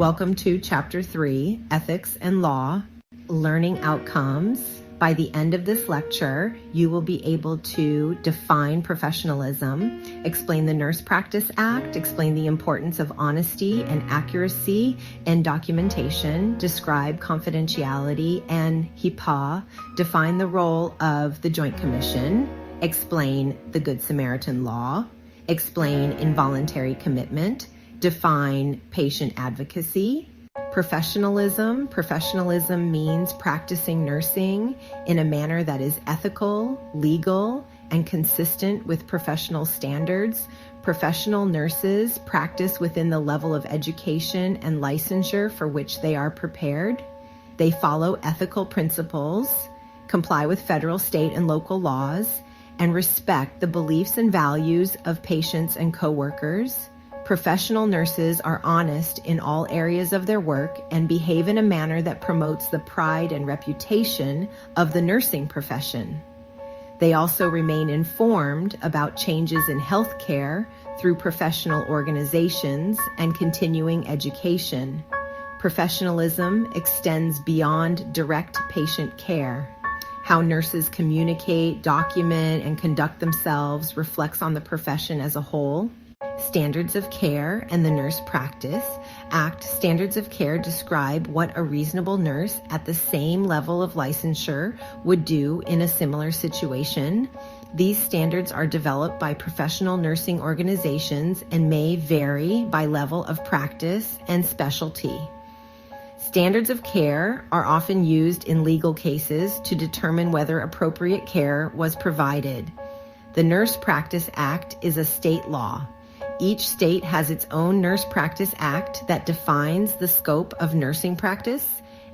Welcome to Chapter 3, Ethics and Law, Learning Outcomes. By the end of this lecture, you will be able to define professionalism, explain the Nurse Practice Act, explain the importance of honesty and accuracy in documentation, describe confidentiality and HIPAA, define the role of the Joint Commission, explain the Good Samaritan Law, explain involuntary commitment, define patient advocacy. Professionalism. Professionalism means practicing nursing in a manner that is ethical, legal, and consistent with professional standards. Professional nurses practice within the level of education and licensure for which they are prepared. They follow ethical principles, comply with federal, state, and local laws, and respect the beliefs and values of patients and coworkers. Professional nurses are honest in all areas of their work and behave in a manner that promotes the pride and reputation of the nursing profession. They also remain informed about changes in healthcare through professional organizations and continuing education. Professionalism extends beyond direct patient care. How nurses communicate, document, and conduct themselves reflects on the profession as a whole. Standards of Care and the Nurse Practice Act. Standards of care describe what a reasonable nurse at the same level of licensure would do in a similar situation. These standards are developed by professional nursing organizations and may vary by level of practice and specialty. Standards of care are often used in legal cases to determine whether appropriate care was provided. The Nurse Practice Act is a state law. Each state has its own Nurse Practice Act that defines the scope of nursing practice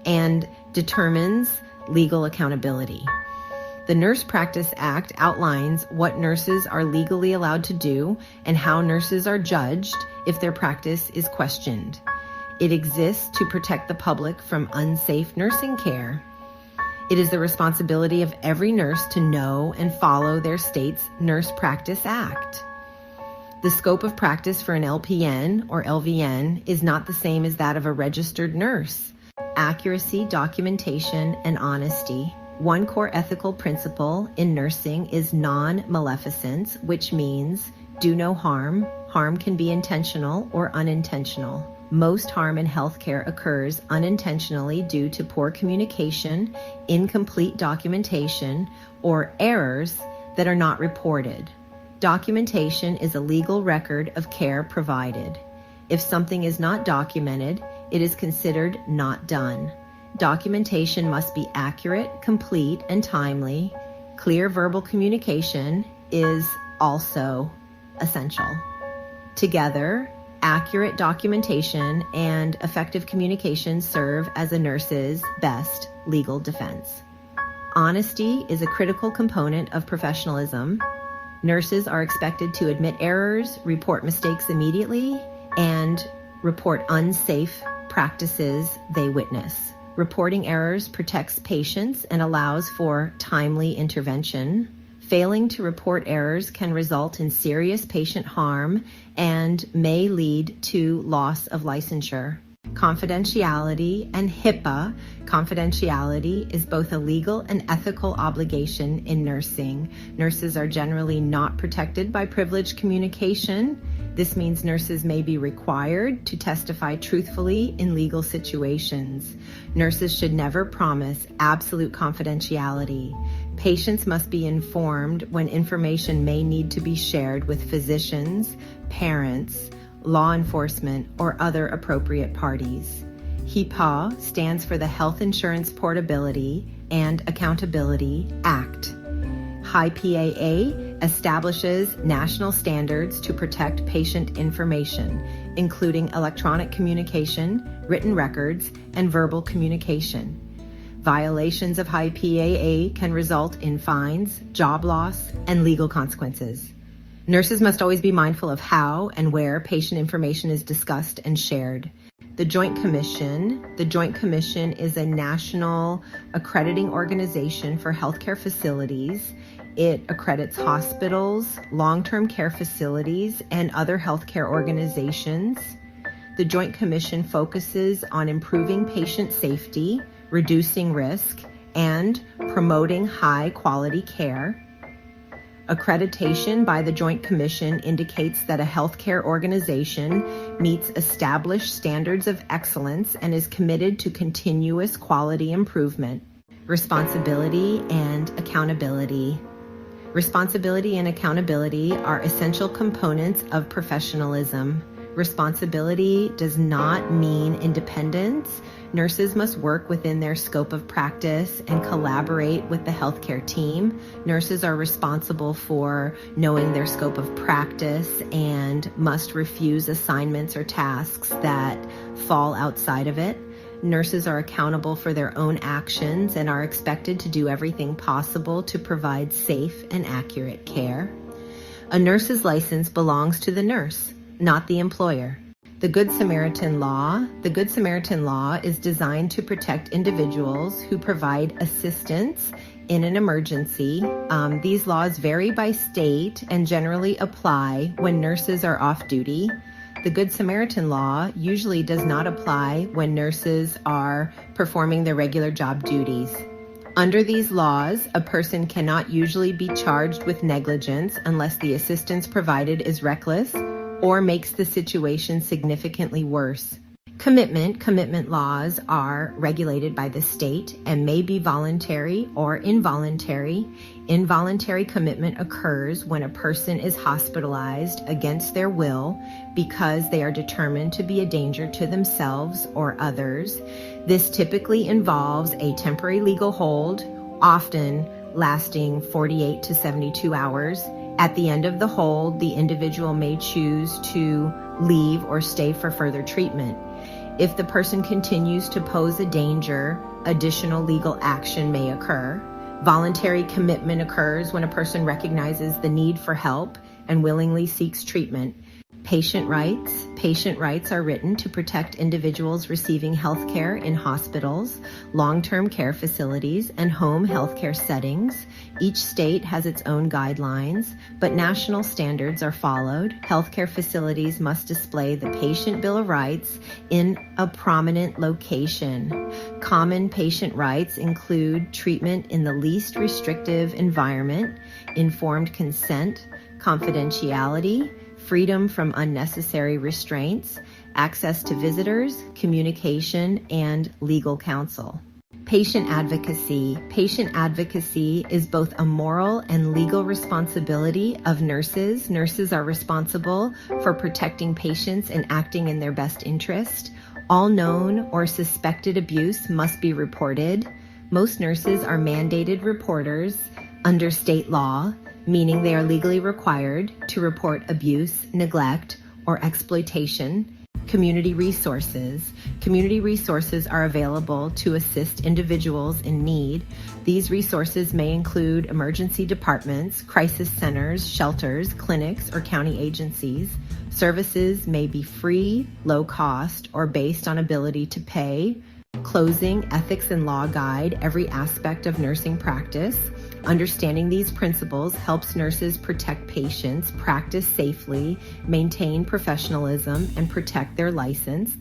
and determines legal accountability. The Nurse Practice Act outlines what nurses are legally allowed to do and how nurses are judged if their practice is questioned. It exists to protect the public from unsafe nursing care. It is the responsibility of every nurse to know and follow their state's Nurse Practice Act. The scope of practice for an LPN or LVN is not the same as that of a registered nurse. Accuracy, documentation, and honesty. One core ethical principle in nursing is non-maleficence, which means do no harm. Harm can be intentional or unintentional. Most harm in healthcare occurs unintentionally due to poor communication, incomplete documentation, or errors that are not reported. Documentation is a legal record of care provided. If something is not documented, it is considered not done. Documentation must be accurate, complete, and timely. Clear verbal communication is also essential. Together, accurate documentation and effective communication serve as a nurse's best legal defense. Honesty is a critical component of professionalism. Nurses are expected to admit errors, report mistakes immediately, and report unsafe practices they witness. Reporting errors protects patients and allows for timely intervention. Failing to report errors can result in serious patient harm and may lead to loss of licensure. Confidentiality and HIPAA. Confidentiality is both a legal and ethical obligation in nursing. Nurses are generally not protected by privileged communication. This means nurses may be required to testify truthfully in legal situations. Nurses should never promise absolute confidentiality. Patients must be informed when information may need to be shared with physicians, parents, law enforcement, or other appropriate parties. HIPAA stands for the Health Insurance Portability and Accountability Act. HIPAA establishes national standards to protect patient information, including electronic communication, written records, and verbal communication. Violations of HIPAA can result in fines, job loss, and legal consequences. Nurses must always be mindful of how and where patient information is discussed and shared. The Joint Commission. The Joint Commission is a national accrediting organization for healthcare facilities. It accredits hospitals, long-term care facilities, and other healthcare organizations. The Joint Commission focuses on improving patient safety, reducing risk, and promoting high-quality care. Accreditation by the Joint Commission indicates that a healthcare organization meets established standards of excellence and is committed to continuous quality improvement. Responsibility and accountability. Responsibility and accountability are essential components of professionalism. Responsibility does not mean independence. Nurses must work within their scope of practice and collaborate with the healthcare team. Nurses are responsible for knowing their scope of practice and must refuse assignments or tasks that fall outside of it. Nurses are accountable for their own actions and are expected to do everything possible to provide safe and accurate care. A nurse's license belongs to the nurse, not the employer. The Good Samaritan Law. The Good Samaritan Law is designed to protect individuals who provide assistance in an emergency. These laws vary by state and generally apply when nurses are off duty. The Good Samaritan Law usually does not apply when nurses are performing their regular job duties. Under these laws, a person cannot usually be charged with negligence unless the assistance provided is reckless or makes the situation significantly worse. Commitment laws are regulated by the state and may be voluntary or involuntary. Involuntary commitment occurs when a person is hospitalized against their will because they are determined to be a danger to themselves or others. This typically involves a temporary legal hold, often lasting 48 to 72 hours. At the end of the hold, the individual may choose to leave or stay for further treatment. If the person continues to pose a danger, additional legal action may occur. Voluntary commitment occurs when a person recognizes the need for help and willingly seeks treatment. Patient rights. Patient rights are written to protect individuals receiving health care in hospitals, long-term care facilities, and home health care settings. Each state has its own guidelines, but national standards are followed. Healthcare facilities must display the Patient Bill of Rights in a prominent location. Common patient rights include treatment in the least restrictive environment, informed consent, confidentiality, freedom from unnecessary restraints, access to visitors, communication, and legal counsel. Patient advocacy. Patient advocacy is both a moral and legal responsibility of nurses. Nurses are responsible for protecting patients and acting in their best interest. All known or suspected abuse must be reported. Most nurses are mandated reporters under state law, meaning they are legally required to report abuse, neglect, or exploitation. Community resources. Community resources are available to assist individuals in need. These resources may include emergency departments, crisis centers, shelters, clinics, or county agencies. Services may be free, low cost, or based on ability to pay. Closing Ethics and Law Guide, every aspect of nursing practice. Understanding these principles helps nurses protect patients, practice safely, maintain professionalism, and protect their license.